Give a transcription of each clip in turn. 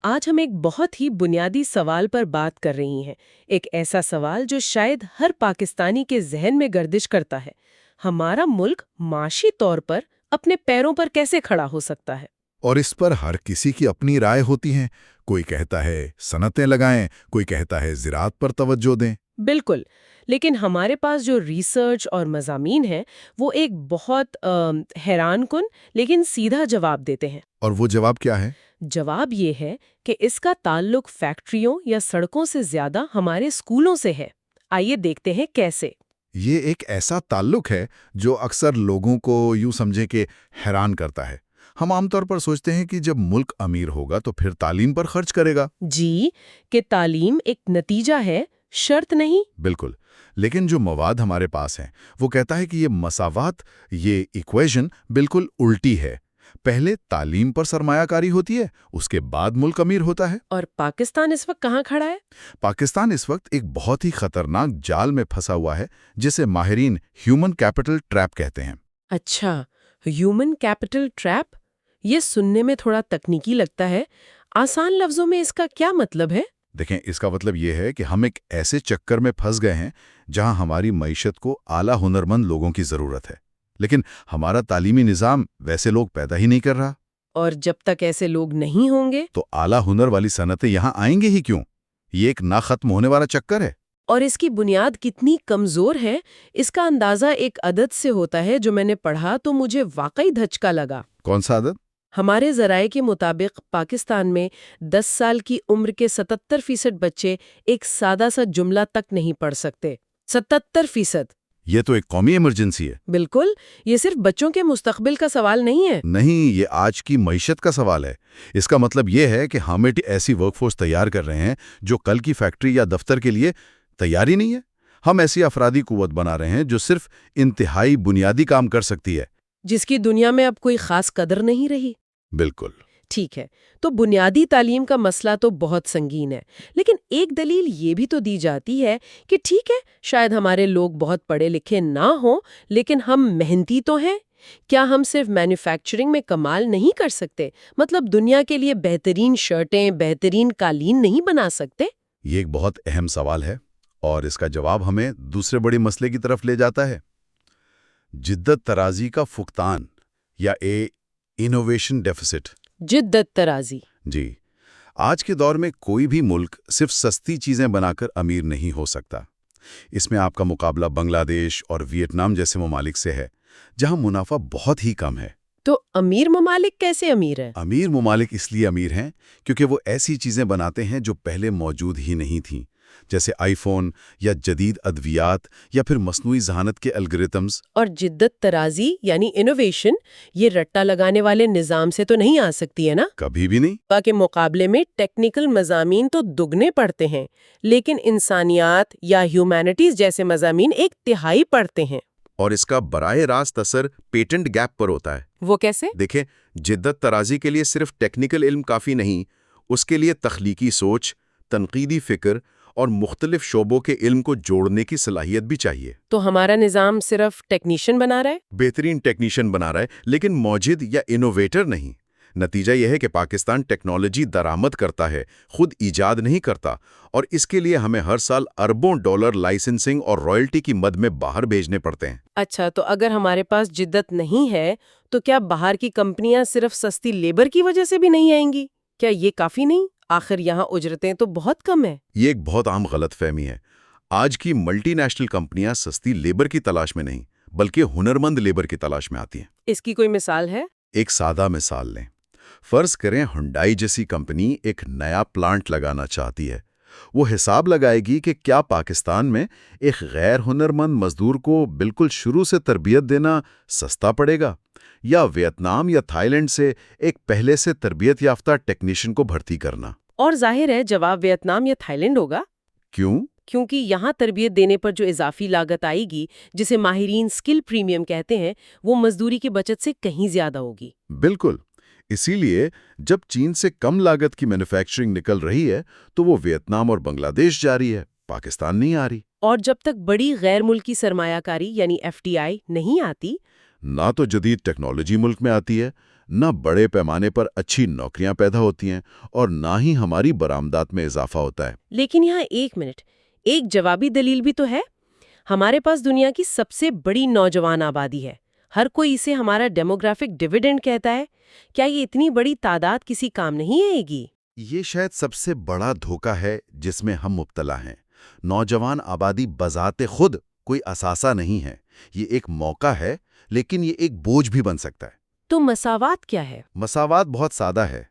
آج ہم ایک بہت ہی بنیادی سوال پر بات کر رہی ہیں، ایک ایسا سوال جو شاید ہر پاکستانی کے ذہن میں گردش کرتا ہے۔ ہمارا ملک معاشی طور پر اپنے پیروں پر کیسے کھڑا ہو سکتا ہے؟ اور اس پر ہر کسی کی اپنی رائے ہوتی ہیں۔ کوئی کہتا ہے صنعتیں لگائیں، کوئی کہتا ہے زراعت پر توجہ دیں۔ بالکل، لیکن ہمارے پاس جو ریسرچ اور مضامین ہیں وہ ایک بہت حیران کن لیکن سیدھا جواب دیتے ہیں۔ اور وہ جواب کیا ہے؟ جواب یہ ہے کہ اس کا تعلق فیکٹریوں یا سڑکوں سے زیادہ ہمارے اسکولوں سے ہے۔ آئیے دیکھتے ہیں کیسے۔ یہ ایک ایسا تعلق ہے جو اکثر لوگوں کو یوں سمجھے کہ حیران کرتا ہے۔ ہم عام طور پر سوچتے ہیں کہ جب ملک امیر ہوگا تو پھر تعلیم پر خرچ کرے گا۔ جی، کہ تعلیم ایک نتیجہ ہے، شرط نہیں۔ بالکل، لیکن جو مواد ہمارے پاس ہیں وہ کہتا ہے کہ یہ مساوات، یہ ایکویشن بالکل الٹی ہے۔ پہلے تعلیم پر سرمایہ کاری ہوتی ہے، اس کے بعد ملک امیر ہوتا ہے۔ اور پاکستان اس وقت کہاں کھڑا ہے؟ پاکستان اس وقت ایک بہت ہی خطرناک جال میں پھنسا ہوا ہے جسے ماہرین ہیومن کیپٹل ٹریپ کہتے ہیں۔ اچھا، ہیومن کیپٹل ٹریپ، یہ سننے میں تھوڑا تکنیکی لگتا ہے۔ آسان لفظوں میں اس کا کیا مطلب ہے؟ دیکھیں، اس کا مطلب یہ ہے کہ ہم ایک ایسے چکر میں پھنس گئے ہیں جہاں ہماری معیشت کو اعلیٰ ہنرمند لوگوں کی ضرورت ہے، لیکن ہمارا تعلیمی نظام ویسے لوگ پیدا ہی نہیں کر رہا۔ اور جب تک ایسے لوگ نہیں ہوں گے تو اعلیٰ ہنر والی صنعتیں یہاں آئیں گے ہی کیوں؟ یہ ایک نہ ختم ہونے والا چکر ہے۔ اور اس کی بنیاد کتنی کمزور ہے، اس کا اندازہ ایک عدد سے ہوتا ہے جو میں نے پڑھا تو مجھے واقعی دھچکا لگا۔ کون سا عدد؟ ہمارے ذرائع کے مطابق پاکستان میں 10 سال کی عمر کے 77% بچے ایک سادہ سا جملہ تک نہیں پڑھ سکتے۔ 77%! یہ تو ایک قومی ایمرجنسی ہے۔ بالکل، یہ صرف بچوں کے مستقبل کا سوال نہیں ہے۔ نہیں، یہ آج کی معیشت کا سوال ہے۔ اس کا مطلب یہ ہے کہ ہم ایسی ورک فورس تیار کر رہے ہیں جو کل کی فیکٹری یا دفتر کے لیے تیاری نہیں ہے۔ ہم ایسی افرادی قوت بنا رہے ہیں جو صرف انتہائی بنیادی کام کر سکتی ہے، جس کی دنیا میں اب کوئی خاص قدر نہیں رہی۔ بالکل۔ ٹھیک ہے، تو بنیادی تعلیم کا مسئلہ تو بہت سنگین ہے، لیکن ایک دلیل یہ بھی تو دی جاتی ہے کہ ٹھیک ہے، شاید ہمارے لوگ بہت پڑھے لکھے نہ ہوں، لیکن ہم محنتی تو ہیں۔ کیا ہم صرف مینوفیکچرنگ میں کمال نہیں کر سکتے؟ مطلب دنیا کے لیے بہترین شرٹیں، بہترین قالین نہیں بنا سکتے؟ یہ ایک بہت اہم سوال ہے، اور اس کا جواب ہمیں دوسرے بڑے مسئلے کی طرف لے جاتا ہے: جدت ترازی کا فقدان، یا انوویشن ڈیفیسٹ۔ جدت ترازی۔ جی، آج کے دور میں کوئی بھی ملک صرف سستی چیزیں بنا کر امیر نہیں ہو سکتا۔ اس میں آپ کا مقابلہ بنگلہ دیش اور ویتنام جیسے ممالک سے ہے، جہاں منافع بہت ہی کم ہے۔ تو امیر ممالک کیسے امیر ہیں؟ امیر ممالک اس لیے امیر ہیں کیونکہ وہ ایسی چیزیں بناتے ہیں جو پہلے موجود ہی نہیں تھیں، جیسے آئی فون یا جدید ادویات یا پھر مصنوعی ذہانت کے الگورتھمز۔ اور جدت ترازی یعنی انوویشن، یہ رٹا لگانے والے نظام سے تو نہیں آ سکتی ہے نا؟ کبھی بھی نہیں۔ کے مقابلے میں ٹیکنیکل مضامین تو دگنے پڑھتے ہیں، لیکن انسانیات یا ہیومینٹیز جیسے مضامین ایک تہائی پڑھتے ہیں۔ اور اس کا براہ راست اثر پیٹنٹ گیپ پر ہوتا ہے۔ وہ کیسے؟ دیکھیں، جدت ترازی کے لیے صرف ٹیکنیکل علم کافی نہیں، اس کے لیے تخلیقی سوچ، تنقیدی فکر اور مختلف شعبوں کے علم کو جوڑنے کی صلاحیت بھی چاہیے۔ تو ہمارا نظام صرف ٹیکنیشین بنا رہا ہے؟ بہترین ٹیکنیشین بنا رہا ہے، لیکن موجد یا انوویٹر نہیں۔ نتیجہ یہ ہے کہ پاکستان ٹیکنالوجی درآمد کرتا ہے، خود ایجاد نہیں کرتا، اور اس کے لیے ہمیں ہر سال اربوں ڈالر لائسنسنگ اور رائلٹی کی مد میں باہر بھیجنے پڑتے ہیں۔ اچھا، تو اگر ہمارے پاس جدت نہیں ہے تو کیا باہر کی کمپنیاں صرف سستی لیبر کی وجہ سے بھی نہیں آئیں گی؟ کیا یہ کافی نہیں؟ آخر یہاں اجرتیں تو بہت کم ہیں۔ یہ ایک بہت عام غلط فہمی ہے۔ آج کی ملٹی نیشنل کمپنیاں سستی لیبر کی تلاش میں نہیں، بلکہ ہنرمند لیبر کی تلاش میں آتی ہیں۔ اس کی کوئی مثال ہے؟ ایک سادہ مثال لیں۔ فرض کریں ہنڈائی جیسی کمپنی ایک نیا پلانٹ لگانا چاہتی ہے۔ وہ حساب لگائے گی کہ کیا پاکستان میں ایک غیر ہنرمند مزدور کو بالکل شروع سے تربیت دینا سستا پڑے گا، یا ویتنام یا تھائی لینڈ سے ایک پہلے سے تربیت یافتہ ٹیکنیشین کو بھرتی کرنا؟ اور ظاہر ہے جواب ویتنام یا تھائی لینڈ ہوگا۔ کیوں؟ کیونکہ یہاں تربیت دینے پر جو اضافی لاگت آئے گی، جسے ماہرین سکل پریمیم کہتے ہیں، وہ مزدوری کی بچت سے کہیں زیادہ ہوگی۔ بالکل۔ اسی لیے جب چین سے کم لاگت کی مینوفیکچرنگ نکل رہی ہے تو وہ ویتنام اور بنگلہ دیش جا رہی ہے، پاکستان نہیں آ رہی۔ اور جب تک بڑی غیر ملکی سرمایہ کاری یعنی FDI نہیں آتی، نہ تو جدید ٹیکنالوجی ملک میں آتی ہے، نہ بڑے پیمانے پر اچھی نوکریاں پیدا ہوتی ہیں اور نہ ہی ہماری برآمدات میں اضافہ ہوتا ہے۔ لیکن یہاں ایک منٹ، ایک جوابی دلیل بھی تو ہے۔ ہمارے پاس دنیا کی سب سے بڑی نوجوان آبادی ہے، ہر کوئی اسے ہمارا ڈیموگرافک ڈیویڈنڈ کہتا ہے۔ کیا یہ اتنی بڑی تعداد کسی کام نہیں آئے گی؟ یہ شاید سب سے بڑا دھوکہ ہے جس میں ہم مبتلا ہیں۔ نوجوان آبادی بذات خود کوئی اثاثہ نہیں ہے، یہ ایک موقع ہے، لیکن یہ ایک بوجھ بھی بن سکتا ہے۔ تو مساوات کیا ہے؟ مساوات بہت سادہ ہے۔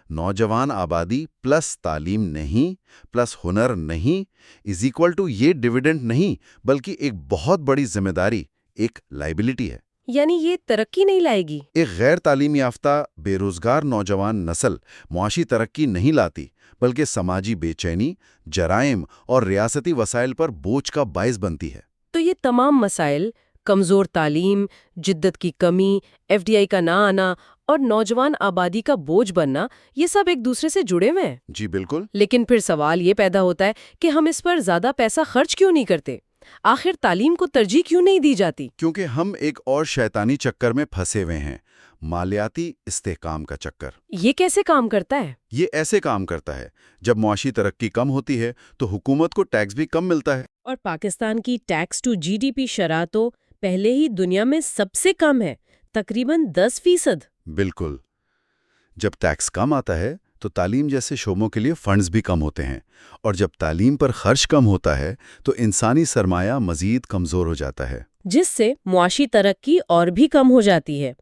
نوجوان آبادی پلس تعلیم نہیں، پلس ہنر نہیں، از اکول ٹو یہ ڈیویڈنڈ نہیں، بلکہ ایک بہت بڑی ذمہ داری، ایک لائبلٹی ہے۔ یعنی یہ ترقی نہیں لائے گی؟ ایک غیر تعلیم یافتہ بے روزگار نوجوان نسل معاشی ترقی نہیں لاتی، بلکہ سماجی بے چینی، جرائم اور ریاستی وسائل پر بوجھ کا باعث بنتی ہے۔ تو یہ تمام مسائل، کمزور تعلیم، جدت کی کمی، FDI کا نہ آنا اور نوجوان آبادی کا بوجھ بننا، یہ سب ایک دوسرے سے جڑے ہوئے ہیں۔ جی بالکل۔ لیکن پھر سوال یہ پیدا ہوتا ہے کہ ہم اس پر زیادہ پیسہ خرچ کیوں نہیں کرتے؟ آخر تعلیم کو ترجیح کیوں نہیں دی جاتی؟ کیونکہ ہم ایک اور شیطانی چکر میں پھنسے ہوئے ہیں، مالیاتی استحکام کا چکر۔ یہ کیسے کام کرتا ہے؟ یہ ایسے کام کرتا ہے، جب معاشی ترقی کم ہوتی ہے تو حکومت کو ٹیکس بھی کم ملتا ہے۔ اور پاکستان کی ٹیکس ٹو GDP شرح تو پہلے ہی دنیا میں سب سے کم ہے، تقریباً 10%۔ بالکل۔ جب ٹیکس کم آتا ہے تو تعلیم جیسے شعبوں کے لیے فنڈز بھی کم ہوتے ہیں، اور جب تعلیم پر خرچ کم ہوتا ہے تو انسانی سرمایہ مزید کمزور ہو جاتا ہے، جس سے معاشی ترقی اور بھی کم ہو جاتی ہے۔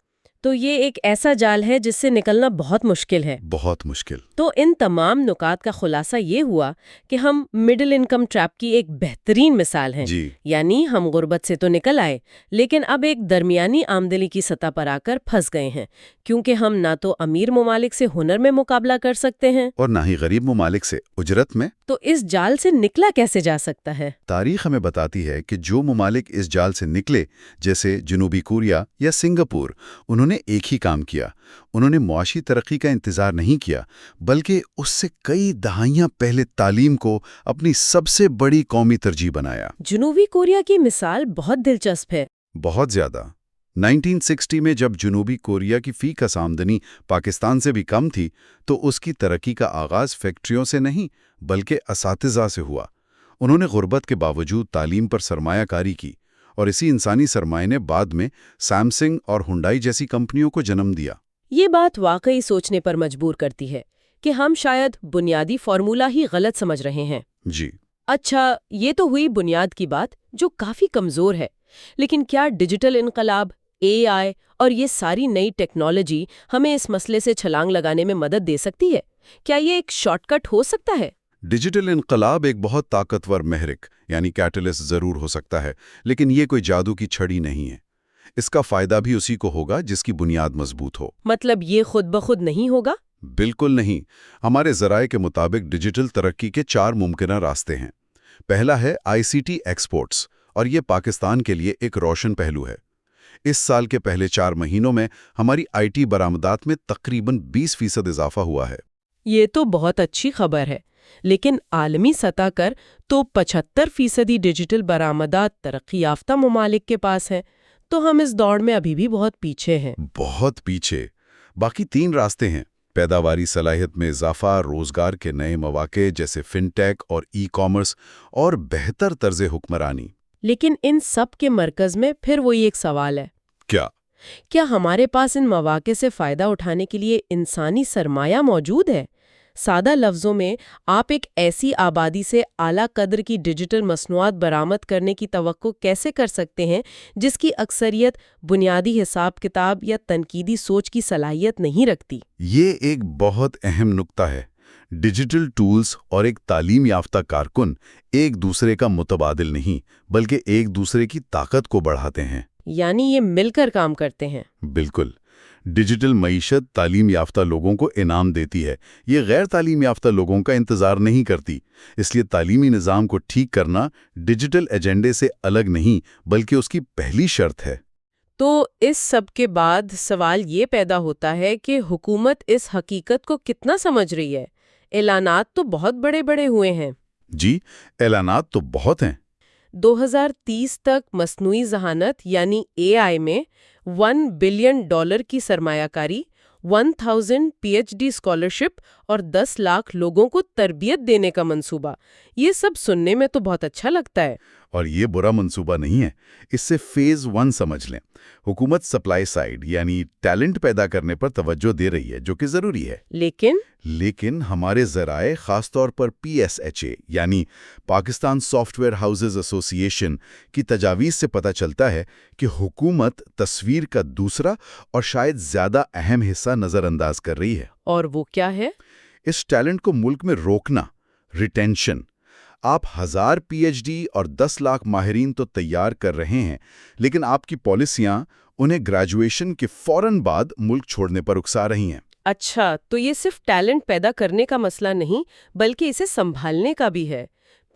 تو یہ ایک ایسا جال ہے جس سے نکلنا بہت مشکل ہے۔ بہت مشکل۔ تو ان تمام نکات کا خلاصہ یہ ہوا کہ ہم مڈل انکم ٹریپ کی ایک بہترین مثال ہیں۔ جی۔ یعنی ہم غربت سے تو نکل آئے، لیکن اب ایک درمیانی آمدنی کی سطح پر آ کر پھنس گئے ہیں، کیونکہ ہم نہ تو امیر ممالک سے ہنر میں مقابلہ کر سکتے ہیں اور نہ ہی غریب ممالک سے اجرت میں۔ تو اس جال سے نکلا کیسے جا سکتا ہے؟ تاریخ ہمیں بتاتی ہے کہ جو ممالک اس جال سے نکلے، جیسے جنوبی کوریا یا سنگاپور، انہوں نے ایک ہی کام کیا۔ انہوں نے معاشی ترقی کا انتظار نہیں کیا، بلکہ اس سے کئی دہائیاں پہلے تعلیم کو اپنی سب سے بڑی قومی ترجیح بنایا۔ جنوبی کوریا کی مثال بہت دلچسپ ہے۔ بہت زیادہ۔ 1960 میں جب جنوبی کوریا کی فی کس آمدنی پاکستان سے بھی کم تھی، تو اس کی ترقی کا آغاز فیکٹریوں سے نہیں بلکہ اساتذہ سے ہوا۔ انہوں نے غربت کے باوجود تعلیم پر سرمایہ کاری کی، اور اسی انسانی سرمایہ نے بعد میں سیمسنگ اور ہنڈائی جیسی کمپنیوں کو جنم دیا۔ یہ بات واقعی سوچنے پر مجبور کرتی ہے کہ ہم شاید بنیادی فارمولا ہی غلط سمجھ رہے ہیں۔ جی۔ اچھا، یہ تو ہوئی بنیاد کی بات جو کافی کمزور ہے، لیکن کیا ڈیجیٹل انقلاب، AI اور یہ ساری نئی ٹیکنالوجی ہمیں اس مسئلے سے چھلانگ لگانے میں مدد دے سکتی ہے؟ کیا یہ ایک شارٹ کٹ ہو سکتا ہے؟ ڈیجیٹل انقلاب ایک بہت طاقتور محرک یعنی کیٹلسٹ ضرور ہو سکتا ہے، لیکن یہ کوئی جادو کی چھڑی نہیں ہے۔ اس کا فائدہ بھی اسی کو ہوگا جس کی بنیاد مضبوط ہو۔ مطلب یہ خود بخود نہیں ہوگا؟ بالکل نہیں۔ ہمارے ذرائع کے مطابق ڈیجیٹل ترقی کے 4 ممکنہ راستے ہیں۔ پہلا ہے ICT ایکسپورٹس، اور یہ پاکستان کے لیے ایک روشن پہلو ہے۔ اس سال کے پہلے 4 مہینوں میں ہماری IT برآمدات میں تقریباً 20% اضافہ ہوا ہے۔ یہ تو بہت اچھی خبر ہے، لیکن عالمی سطح پر تو 75% ڈیجیٹل برآمدات ترقی یافتہ ممالک کے پاس ہیں، تو ہم اس دوڑ میں ابھی بھی بہت پیچھے ہیں۔ بہت پیچھے۔ باقی 3 راستے ہیں: پیداواری صلاحیت میں اضافہ، روزگار کے نئے مواقع جیسے فن ٹیک اور کامرس، اور بہتر طرز حکمرانی۔ لیکن ان سب کے مرکز میں پھر وہی ایک سوال ہے، کیا ہمارے پاس ان مواقع سے فائدہ اٹھانے کے لیے انسانی سرمایہ موجود ہے؟ سادہ لفظوں میں، آپ ایک ایسی آبادی سے اعلیٰ قدر کی ڈیجیٹل مصنوعات برآمد کرنے کی توقع کیسے کر سکتے ہیں جس کی اکثریت بنیادی حساب کتاب یا تنقیدی سوچ کی صلاحیت نہیں رکھتی؟ یہ ایک بہت اہم نکتہ ہے۔ ڈیجیٹل ٹولز اور ایک تعلیم یافتہ کارکن ایک دوسرے کا متبادل نہیں، بلکہ ایک دوسرے کی طاقت کو بڑھاتے ہیں۔ یعنی یہ مل کر کام کرتے ہیں۔ بالکل۔ ڈیجیٹل معیشت تعلیم یافتہ لوگوں کو انعام دیتی ہے، یہ غیر تعلیم یافتہ لوگوں کا انتظار نہیں کرتی۔ اس لیے تعلیمی نظام کو ٹھیک کرنا ڈیجیٹل ایجنڈے سے الگ نہیں بلکہ اس کی پہلی شرط ہے۔ تو اس سب کے بعد سوال یہ پیدا ہوتا ہے کہ حکومت اس حقیقت کو کتنا سمجھ رہی ہے؟ اعلانات تو بہت بڑے بڑے ہوئے ہیں۔ جی، اعلانات تو بہت ہیں۔ 2030 تک مصنوعی ذہانت یعنی AI میں $1 بلین کی سرمایہ کاری، 1000 PhD اسکالرشپ اور 10 لاکھ لوگوں کو تربیت دینے کا منصوبہ، یہ سب سننے میں تو بہت اچھا لگتا ہے۔ اور یہ برا منصوبہ نہیں ہے، اس سے فیز 1 سمجھ لیں۔ حکومت سپلائی سائیڈ یعنی ٹیلنٹ پیدا کرنے پر توجہ دے رہی ہے، جو کہ ضروری ہے۔ لیکن ہمارے ذرائع، خاص طور پر PSHA یعنی پاکستان سافٹ ویئر ہاؤسز ایسوسی ایشن کی تجاویز سے پتہ چلتا ہے کہ حکومت تصویر کا دوسرا اور شاید زیادہ اہم حصہ نظر انداز کر رہی ہے۔ اور وہ کیا ہے؟ اس ٹیلنٹ کو ملک میں روکنا، ریٹینشن۔ آپ 1000 PhD اور 10 لاکھ ماہرین تو تیار کر رہے ہیں، لیکن آپ کی پالیسیاں انہیں گریجویشن کے فوراً بعد ملک چھوڑنے پر اکسا رہی ہیں۔ اچھا، تو یہ صرف ٹیلنٹ پیدا کرنے کا مسئلہ نہیں بلکہ اسے سنبھالنے کا بھی ہے۔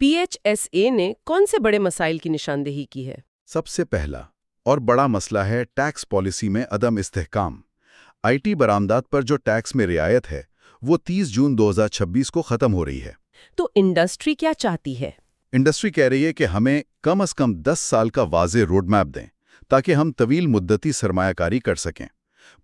PHSA نے کون سے بڑے مسائل کی نشاندہی کی ہے؟ سب سے پہلا اور بڑا مسئلہ ہے ٹیکس پالیسی میں عدم استحکام۔ IT برآمدات پر جو ٹیکس میں رعایت ہے، وہ 30 جون 2026 کو ختم ہو رہی ہے۔ تو انڈسٹری کیا چاہتی ہے؟ انڈسٹری کہہ رہی ہے کہ ہمیں کم از کم 10 سال کا واضح روڈ میپ دیں تاکہ ہم طویل مدتی سرمایہ کاری کر سکیں۔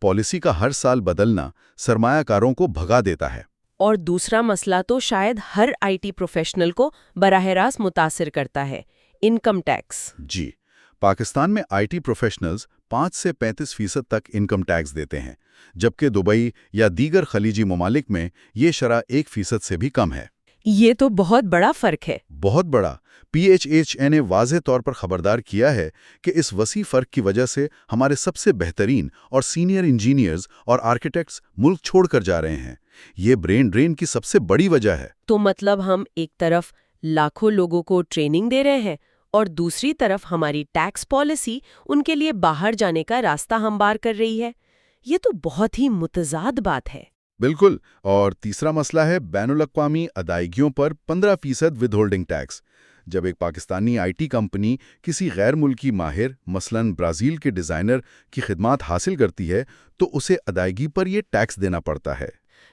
پالیسی کا ہر سال بدلنا سرمایہ کاروں کو بھگا دیتا ہے۔ اور دوسرا مسئلہ تو شاید ہر IT پروفیشنل کو براہ راست متاثر کرتا ہے، انکم ٹیکس۔ جی، پاکستان میں IT پروفیشنلز 5 سے 35% تک انکم ٹیکس دیتے ہیں، جبکہ دبئی یا دیگر خلیجی ممالک میں یہ شرح 1% سے بھی کم ہے۔ یہ تو بہت بڑا فرق ہے۔ بہت بڑا۔ PHHA نے واضح طور پر خبردار کیا ہے کہ اس وسیع فرق کی وجہ سے ہمارے سب سے بہترین اور سینئر انجینئرز اور آرکیٹیکٹس ملک چھوڑ کر جا رہے ہیں۔ یہ برین ڈرین کی سب سے بڑی وجہ ہے۔ تو مطلب ہم ایک طرف لاکھوں لوگوں کو ٹریننگ دے رہے ہیں اور دوسری طرف ہماری ٹیکس پالیسی ان کے لیے باہر جانے کا راستہ ہموار کر رہی ہے۔ یہ تو بہت ہی متضاد بات ہے۔ بالکل۔ اور تیسرا مسئلہ ہے بین الاقوامی ادائیگیوں پر 15% ود ہولڈنگ ٹیکس۔ جب ایک پاکستانی IT کمپنی کسی غیر ملکی ماہر مثلاً برازیل کے ڈیزائنر کی خدمات حاصل کرتی ہے تو اسے ادائیگی پر یہ ٹیکس دینا پڑتا ہے،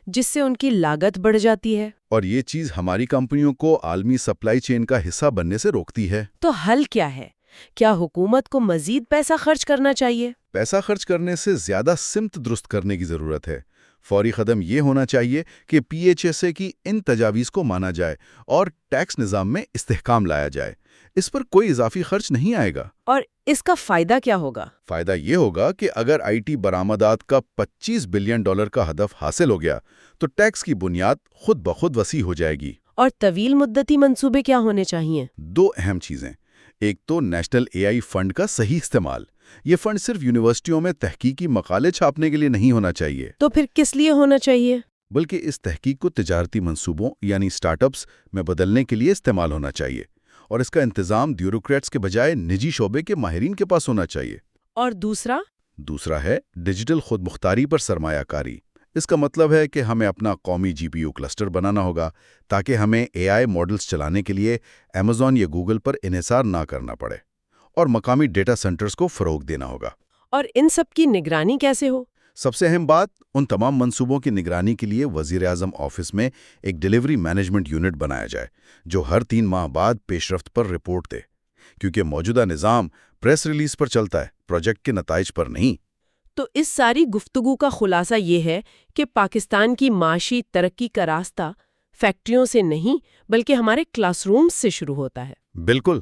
جس سے ان کی لاگت بڑھ جاتی ہے۔ اور یہ چیز ہماری کمپنیوں کو عالمی سپلائی چین کا حصہ بننے سے روکتی ہے۔ تو حل کیا ہے؟ کیا حکومت کو مزید پیسہ خرچ کرنا چاہیے؟ پیسہ خرچ کرنے سے زیادہ سمت درست کرنے کی ضرورت ہے۔ فوری قدم یہ ہونا چاہیے کہ PHSA کی ان تجاویز کو مانا جائے اور ٹیکس نظام میں استحکام لایا جائے۔ اس پر کوئی اضافی خرچ نہیں آئے گا۔ اور اس کا فائدہ کیا ہوگا؟ فائدہ یہ ہوگا کہ اگر IT برآمدات کا $25 بلین کا ہدف حاصل ہو گیا تو ٹیکس کی بنیاد خود بخود وسیع ہو جائے گی۔ اور طویل مدتی منصوبے کیا ہونے چاہیے؟ 2 اہم چیزیں۔ ایک تو نیشنل AI فنڈ کا صحیح استعمال۔ یہ فنڈ صرف یونیورسٹیوں میں تحقیقی مقالے چھاپنے کے لیے نہیں ہونا چاہیے۔ تو پھر کس لیے ہونا چاہیے؟ بلکہ اس تحقیق کو تجارتی منصوبوں یعنی سٹارٹ اپس میں بدلنے کے لیے استعمال ہونا چاہیے، اور اس کا انتظام بیوروکریٹس کے بجائے نجی شعبے کے ماہرین کے پاس ہونا چاہیے۔ اور دوسرا ہے ڈیجیٹل خود مختاری پر سرمایہ کاری۔ اس کا مطلب ہے کہ ہمیں اپنا قومی GPU کلسٹر بنانا ہوگا تاکہ ہمیں AI ماڈلز چلانے کے لیے Amazon یا Google پر انحصار نہ کرنا پڑے، اور مقامی ڈیٹا سینٹرز کو فروغ دینا ہوگا۔ اور ان سب کی نگرانی کیسے ہو؟ سب سے اہم بات، ان تمام منصوبوں کی نگرانی کے لیے وزیر اعظم آفس میں ایک ڈیلیوری مینجمنٹ یونٹ بنایا جائے جو ہر 3 ماہ بعد پیش رفت پر رپورٹ دے، کیونکہ موجودہ نظام پریس ریلیز پر چلتا ہے، پروجیکٹ کے نتائج پر نہیں۔ تو اس ساری گفتگو کا خلاصہ یہ ہے کہ پاکستان کی معاشی ترقی کا راستہ فیکٹریوں سے نہیں بلکہ ہمارے کلاس رومز سے شروع ہوتا ہے۔ بالکل۔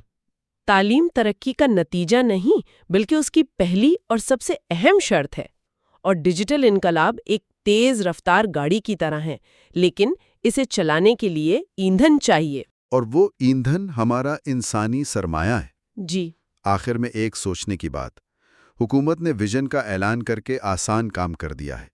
تعلیم ترقی کا نتیجہ نہیں بلکہ اس کی پہلی اور سب سے اہم شرط ہے، اور ڈیجیٹل انقلاب ایک تیز رفتار گاڑی کی طرح ہے، لیکن اسے چلانے کے لیے ایندھن چاہیے، اور وہ ایندھن ہمارا انسانی سرمایہ ہے۔ جی۔ آخر میں ایک سوچنے کی بات، حکومت نے ویژن کا اعلان کر کے آسان کام کر دیا ہے۔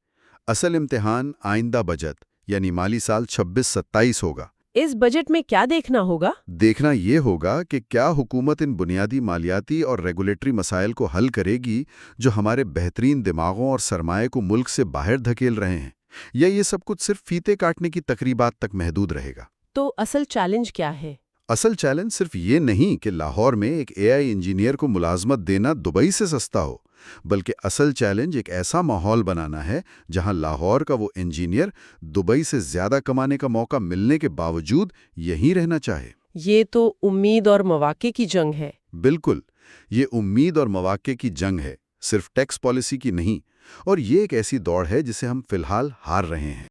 اصل امتحان آئندہ بجٹ یعنی مالی سال 26-27 ہوگا۔ اس بجٹ میں کیا دیکھنا ہوگا؟ دیکھنا یہ ہوگا کہ کیا حکومت ان بنیادی مالیاتی اور ریگولیٹری مسائل کو حل کرے گی جو ہمارے بہترین دماغوں اور سرمایہ کو ملک سے باہر دھکیل رہے ہیں، یا یہ سب کچھ صرف فیتے کاٹنے کی تقریبات تک محدود رہے گا۔ تو اصل چیلنج کیا ہے؟ اصل چیلنج صرف یہ نہیں کہ لاہور میں ایک AI انجینئر کو ملازمت دینا دبئی سے سستا ہو، بلکہ اصل چیلنج ایک ایسا ماحول بنانا ہے جہاں لاہور کا وہ انجینئر دبئی سے زیادہ کمانے کا موقع ملنے کے باوجود یہیں رہنا چاہے۔ یہ تو امید اور مواقع کی جنگ ہے۔ بالکل، یہ امید اور مواقع کی جنگ ہے، صرف ٹیکس پالیسی کی نہیں، اور یہ ایک ایسی دوڑ ہے جسے ہم فی الحال ہار رہے ہیں۔